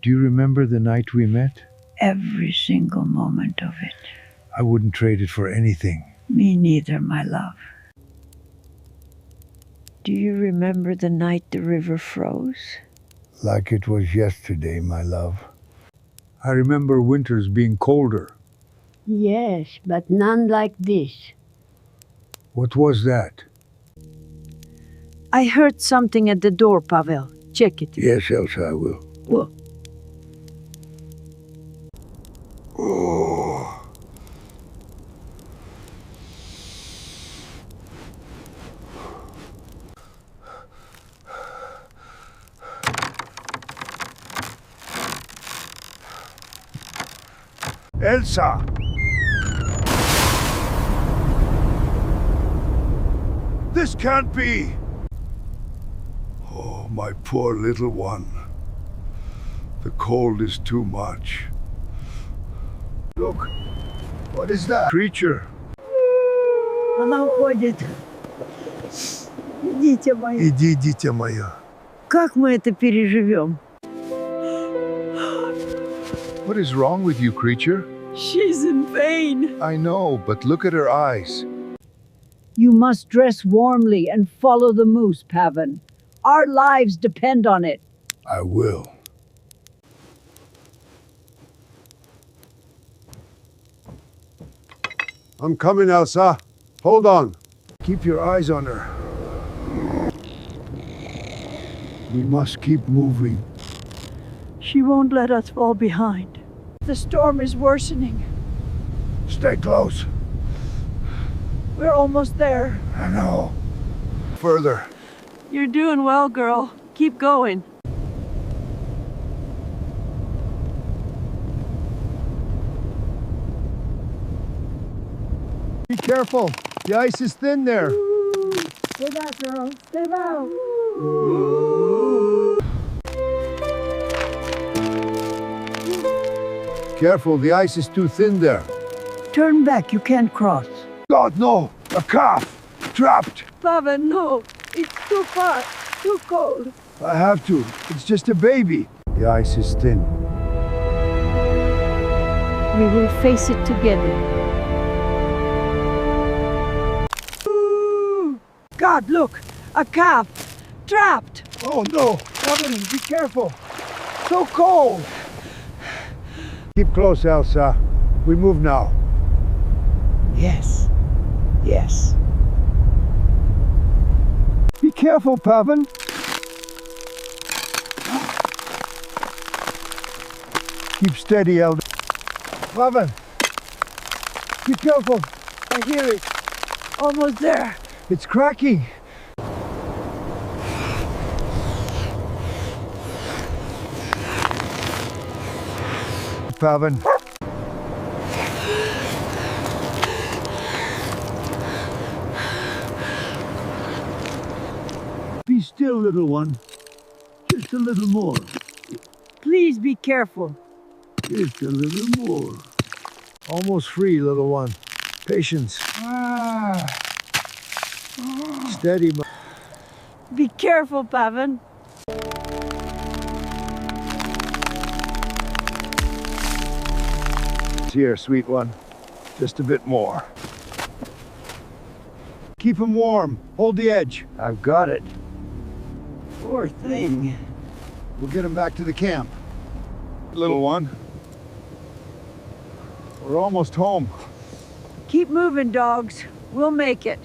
Do you remember the night we met? Every single moment of it. I wouldn't trade it for anything. Me neither, my love. Do you remember the night the river froze? Like it was yesterday, my love. I remember winters being colder. Yes, but none like this. What was that? I heard something at the door, Pavel. Check it. Yes, Elsa, I will. Well, Oh. Elsa! This can't be! Oh, my poor little one. The cold is too much. Look, what is that? Creature. она уходит. Дитя мое. Иди, дитя моя. Как мы это переживем? What is wrong with you, creature? She's in pain. I know, but look at her eyes. You must dress warmly and follow the moose, Pavan. Our lives depend on it. I will. I'm coming, Elsa. Hold on. Keep your eyes on her. We must keep moving. She won't let us fall behind. The storm is worsening. Stay close. We're almost there. I know. Further. You're doing well, girl. Keep going. Be careful. The ice is thin there. Stay back, girl. Stay back. Careful, the ice is too thin there. Turn back. You can't cross. God, no! A calf! Trapped! Pavan, no. It's too far. Too cold. I have to. It's just a baby. The ice is thin. We will face it together. God, look! A calf! Trapped! Oh no! Evelyn, be careful! So cold! Keep close, Elsa. We move now. Yes. Yes. Be careful, Pavan. Keep steady, Elder. Pavan! Be careful. I hear it. Almost there. It's cracking. Pavan. Be still, little one. Just a little more. Please be careful. Just a little more. Almost free, little one. Patience. Steady, Be careful, Pavan. Here, sweet one. Just a bit more. Keep him warm. Hold the edge. I've got it. Poor thing. We'll get him back to the camp. Little one. We're almost home. Keep moving, dogs. We'll make it.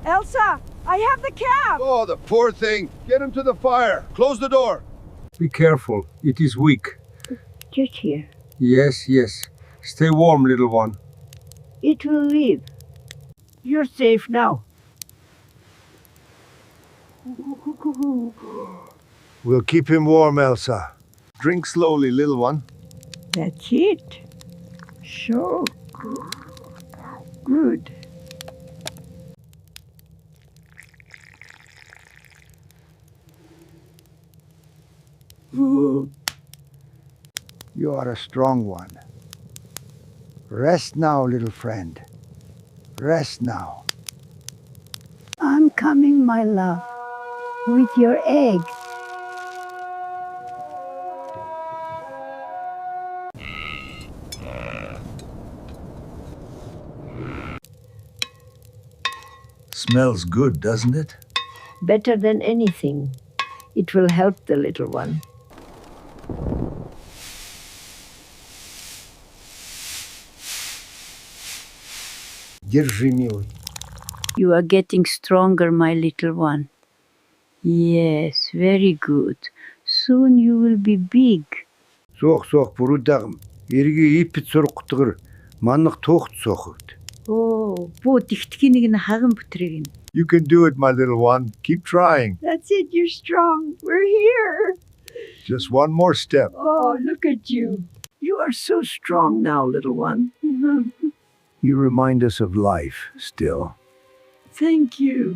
Elsa, I have the cab! Oh, the poor thing. Get him to the fire. Close the door. Be careful. It is weak. Just here. Yes, yes. Stay warm, little one. It will leave. You're safe now. We'll keep him warm, Elsa. Drink slowly, little one. That's it. So good. You are a strong one. Rest now, little friend. Rest now. I'm coming, my love, with your egg. Smells good, doesn't it? Better than anything. It will help the little one. Держи, милый. You are getting stronger, my little one. Yes, very good. Soon you will be big. Соқ, бурудағым. Ерге иппит сұрық құтығыр. Маннық тоқт соқыт. Oh, бу тихтикинийг нь хаган бүтрэгэн. You can do it, my little one. Keep trying. That's it, you're strong. We're here. Just one more step. Oh, look at you. You are so strong now, little one. You remind us of life still. Thank you.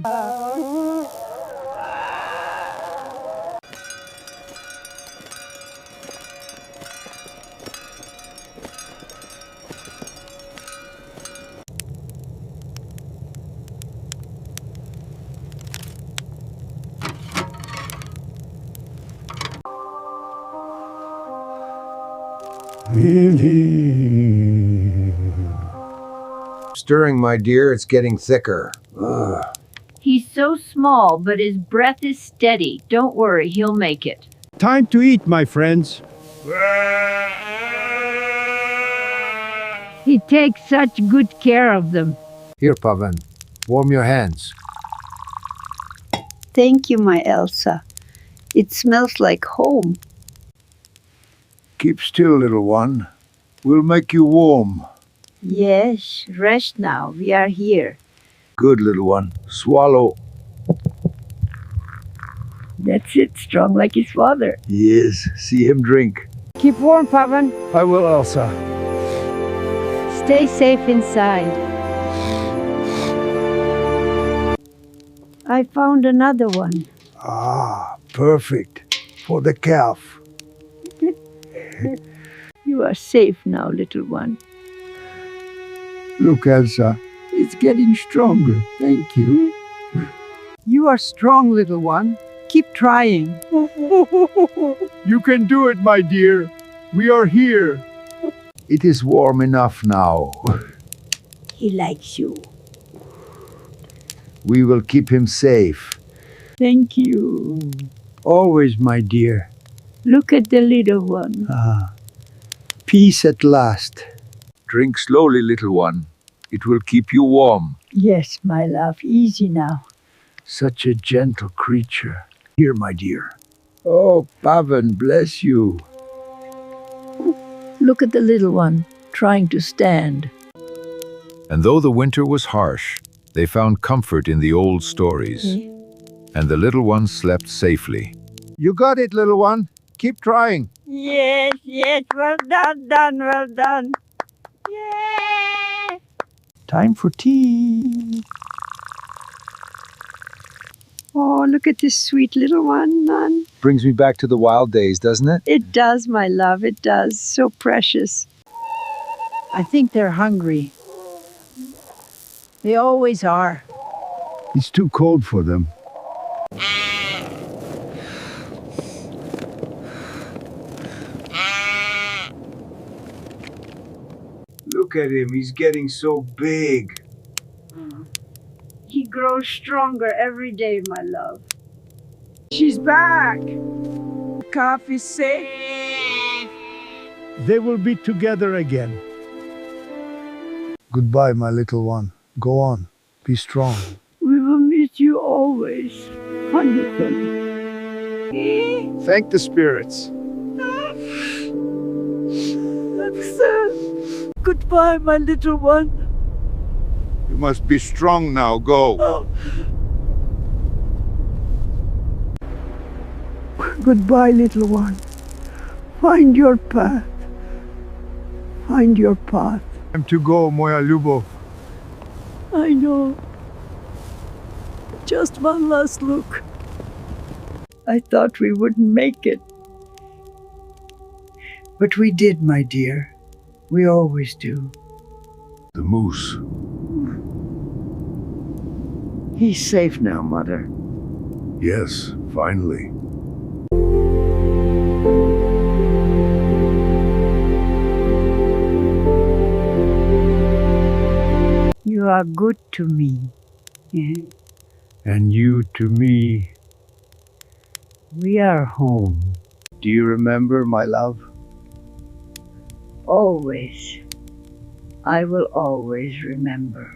Stirring, my dear, it's getting thicker. He's so small, but his breath is steady. Don't worry, he'll make it. Time to eat, my friends. He takes such good care of them. Here, Pavan. Warm your hands. Thank you, my Elsa. It smells like home. Keep still, little one. We'll make you warm. Yes, rest now. We are here. Good, little one. Swallow. That's it, strong like his father. Yes, see him drink. Keep warm, Pavan. I will, Elsa. Stay safe inside. I found another one. Ah, perfect. For the calf. You are safe now, little one. Look, Elsa. It's getting stronger. Thank you. You are strong, little one. Keep trying. You can do it, my dear. We are here. It is warm enough now. He likes you. We will keep him safe. Thank you. Always, my dear. Look at the little one. Ah, peace at last. Drink slowly, little one. It will keep you warm. Yes, my love. Easy now. Such a gentle creature. Here, my dear. Oh, Pavan, bless you. Look at the little one, trying to stand. And though the winter was harsh, they found comfort in the old stories. And the little one slept safely. You got it, little one. Keep trying. Yes, well done. Yeah. Time for tea. Oh, look at this sweet little one, man. Brings me back to the wild days, doesn't it? It does, my love, it does. So precious. I think they're hungry. They always are. It's too cold for them. Look at him, he's getting so big. He grows stronger every day, my love. She's back. Calf is safe. They will be together again. Goodbye, my little one. Go on. Be strong. We will miss you always. Wonderful. Thank the spirits. I'm sad. Goodbye, my little one. You must be strong now. Go. Goodbye, little one. Find your path. Find your path. Time to go, moja ljubav. I know. Just one last look. I thought we wouldn't make it. But we did, my dear. We always do. The moose. He's safe now, Mother. Yes, finally. You are good to me. Yeah. And you to me. We are home. Do you remember, my love? Always. I will always remember.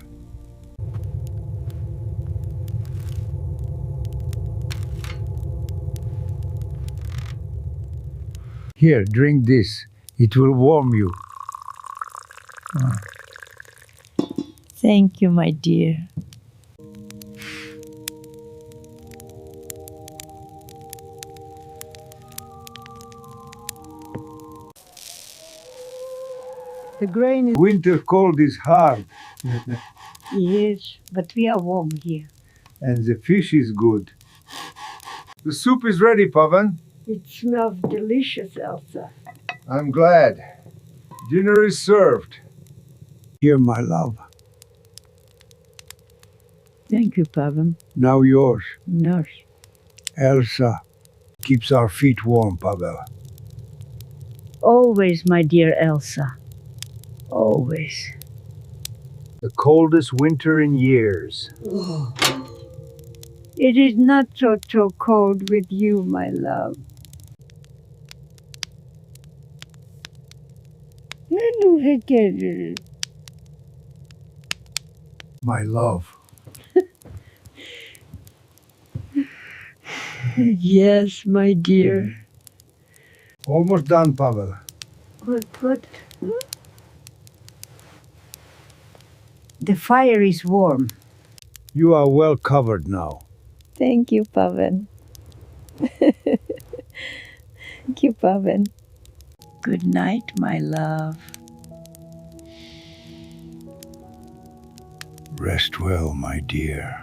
Here, drink this. It will warm you. Thank you, my dear. The grain is Winter cold is hard, Yes, but we are warm here. and the fish is good. The soup is ready, Pavan. It smells delicious, Elsa. I'm glad. Dinner is served. Here, my love. Thank you, Pavan. Now yours. Nurse. Elsa keeps our feet warm, Pavel. Always, my dear Elsa. Always. The coldest winter in years. It is not so cold with you, my love. My love. Yes, my dear. Almost done, Pavel. Good. The fire is warm. You are well covered now. Thank you, Pavan. Thank you, Pavan. Good night, my love. Rest well, my dear.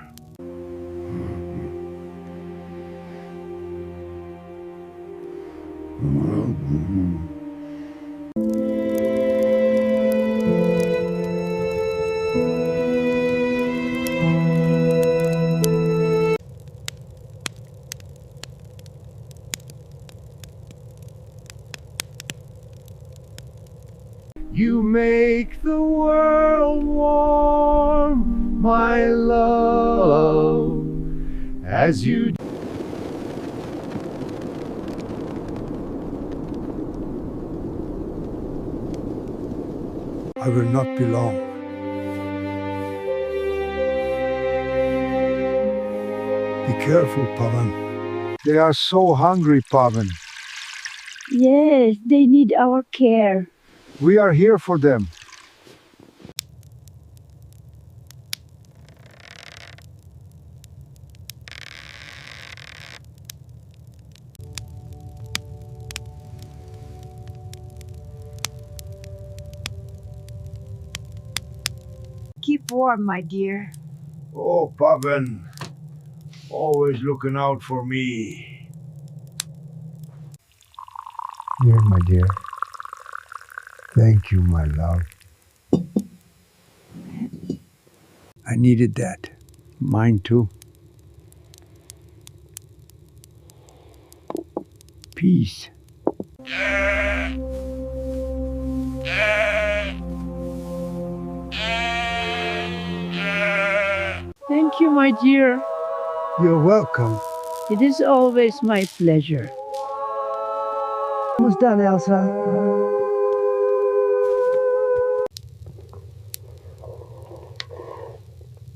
You make the world warm, my love, as you I will not be long. Be careful, Pavan. They are so hungry, Pavan. Yes, they need our care. We are here for them. Keep warm, my dear. Oh, Pavan. Always looking out for me. Here, my dear. Thank you, my love. I needed that. Mine too. Peace. Thank you, my dear. You're welcome. It is always my pleasure. almost done, Elsa.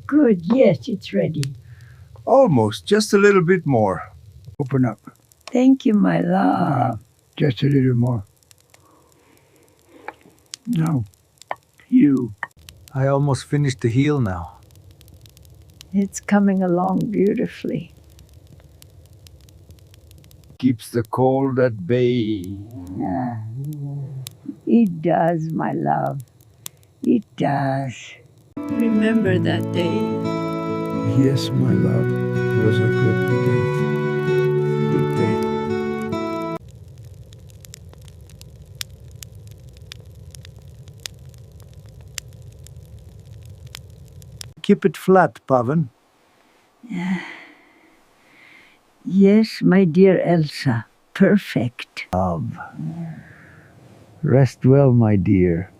Good, yes, it's ready. Almost. Just a little bit more. Open up. Thank you, my love. Just a little more. Now, you. I almost finished the heel now. It's coming along beautifully. Keeps the cold at bay. It does, my love. It does. Remember that day. Yes, my love. It was a good day. Good day. Keep it flat, Pavan. Yes, my dear Elsa. Perfect. Love. Rest well, my dear.